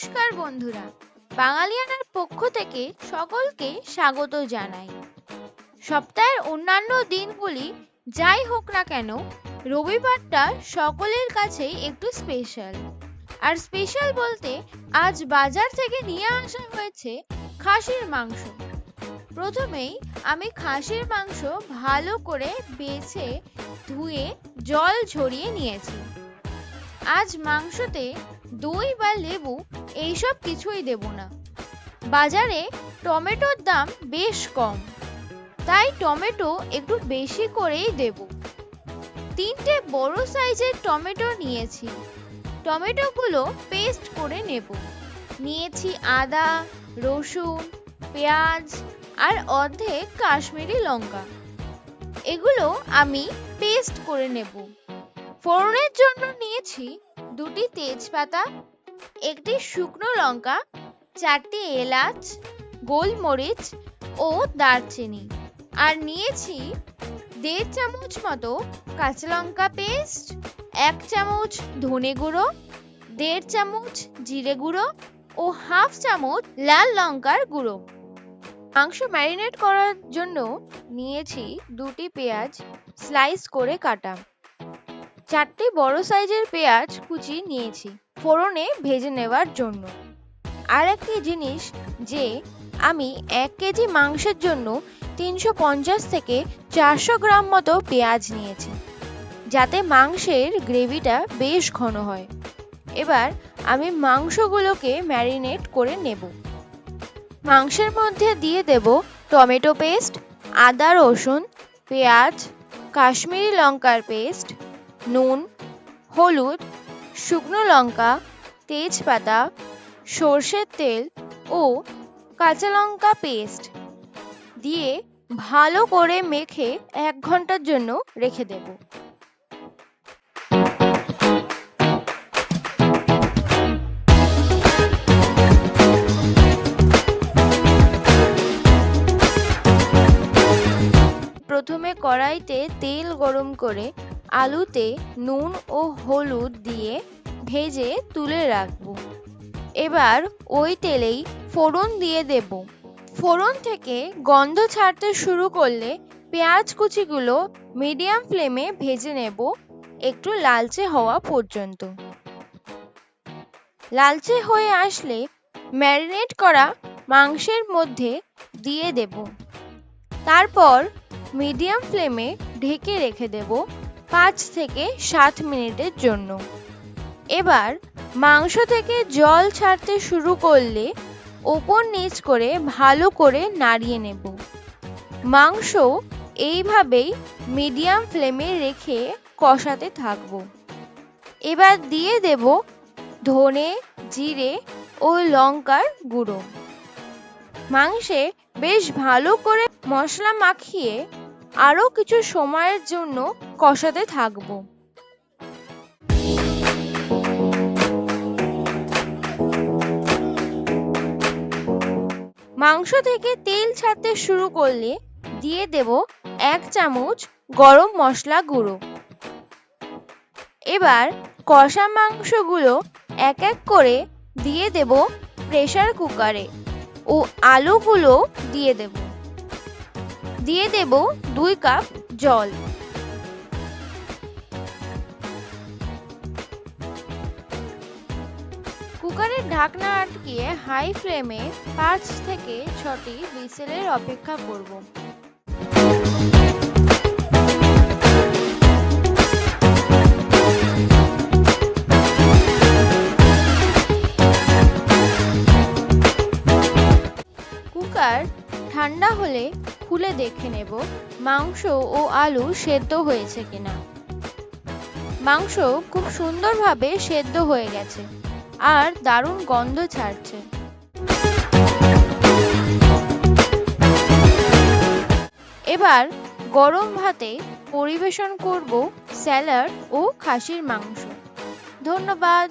নমস্কার বন্ধুরা, বাঙালিয়ানার পক্ষ থেকে সকলকে স্বাগত জানাই। সপ্তাহের অন্যান্য দিনগুলি যাই হোক না কেন, রবিবারটা সকলের কাছেই একটু স্পেশাল। আর স্পেশাল বলতে আজ বাজার থেকে নিয়ে আসা হয়েছে খাসির মাংস। প্রথমেই আমি খাসির মাংস ভালো করে বেছে ধুয়ে জল ঝরিয়ে নিয়েছি। আজ মাংসতে দই বা লেবু এইসব কিছুই দেব না। বাজারে টমেটোর দাম বেশ কম, তাই টমেটো একটু বেশি করেই দেব। 3টে বড় সাইজের টমেটো নিয়েছি। টমেটোগুলো পেস্ট করে নেব। নিয়েছি আদা, রসুন, পেঁয়াজ আর অর্ধেক কাশ্মীরি লঙ্কা। এগুলো আমি পেস্ট করে নেব। ফোড়নের জন্য নিয়েছি 2টি তেজপাতা, 1টি শুকনো লঙ্কা, 4টি এলাচ, গোলমরিচ ও দারচিনি। আর নিয়েছি 1.5 চামচ মতো কাঁচা লঙ্কা পেস্ট, 1 চামচ ধনে গুঁড়ো, 1.5 চামচ জিরে গুঁড়ো ও 1/2 চামচ লাল লঙ্কার গুঁড়ো। মাংস ম্যারিনেট করার জন্য নিয়েছি 2টি পেঁয়াজ স্লাইস করে কাটা, 4টি বড় সাইজের পেঁয়াজ কুচি নিয়েছি ফোড়নে ভেজে নেওয়ার জন্য। আর একটি জিনিস যে আমি 1 কেজি মাংসের জন্য 350 থেকে 400 গ্রাম মতো পেঁয়াজ নিয়েছি, যাতে মাংসের গ্রেভিটা বেশ ঘন হয়। এবার আমি মাংসগুলোকে ম্যারিনেট করে নেব। মাংসের মধ্যে দিয়ে দেব টমেটো পেস্ট, আদা রসুন, পেঁয়াজ, কাশ্মীরি লঙ্কার পেস্ট, নুন, হলুদ, শুকনো লঙ্কা, তেজপাতা, সর্ষের তেল ও কাঁচা লঙ্কা পেস্ট দিয়ে ভালো করে মেখে 1 ঘন্টার জন্য রেখে দেব। প্রথমে কড়াইতে তেল গরম করে আলুতে নুন ও হলুদ দিয়ে ভেজে তুলে রাখবো। এবার ওই তেলেই ফোড়ন দিয়ে দেব। ফোড়ন থেকে গন্ধ ছাড়তে শুরু করলে পেঁয়াজ কুচিগুলো মিডিয়াম ফ্লেমে ভেজে নেব একটু লালচে হওয়া পর্যন্ত। লালচে হয়ে আসলে ম্যারিনেট করা মাংসের মধ্যে দিয়ে দেব। তারপর মিডিয়াম ফ্লেমে ঢেকে রেখে দেব 5 থেকে 7 মিনিটের জন্য। এবার মাংস থেকে জল ছাড়তে শুরু করলে ওপর নিচ করে ভালো করে নাড়িয়ে নেব। মাংস এইভাবেই মিডিয়াম ফ্লেমে রেখে কষাতে থাকবো। এবার দিয়ে দেব ধনে, জিরে ও লঙ্কার গুঁড়ো। মাংসে বেশ ভালো করে মশলা মাখিয়ে আরো কিছু সময়ের জন্য কষাতে থাকবো। মাংস থেকে তেল ছাড়তে শুরু করলে দিয়ে দেব 1 চামচ গরম মশলা গুঁড়ো। এবার কষা মাংসগুলো এক এক করে দিয়ে দেব প্রেসার কুকারে ও আলুগুলো দিয়ে দেব। দিয়ে দেব 2 কাপ জল। কুকারের ঢাকনা আটকিয়ে হাই ফ্লেমে 5 থেকে 6টি হুইসেলের অপেক্ষা করব। কুকার ঠান্ডা হলে খুলে দেখে নেব মাংস ও আলু সেদ্ধ হয়েছে কিনা। মাংস খুব সুন্দরভাবে সেদ্ধ হয়ে গেছে আর দারুণ গন্ধ ছাড়ছে। এবার গরম ভাতে পরিবেশন করব স্যালাড ও খাসির মাংস। ধন্যবাদ।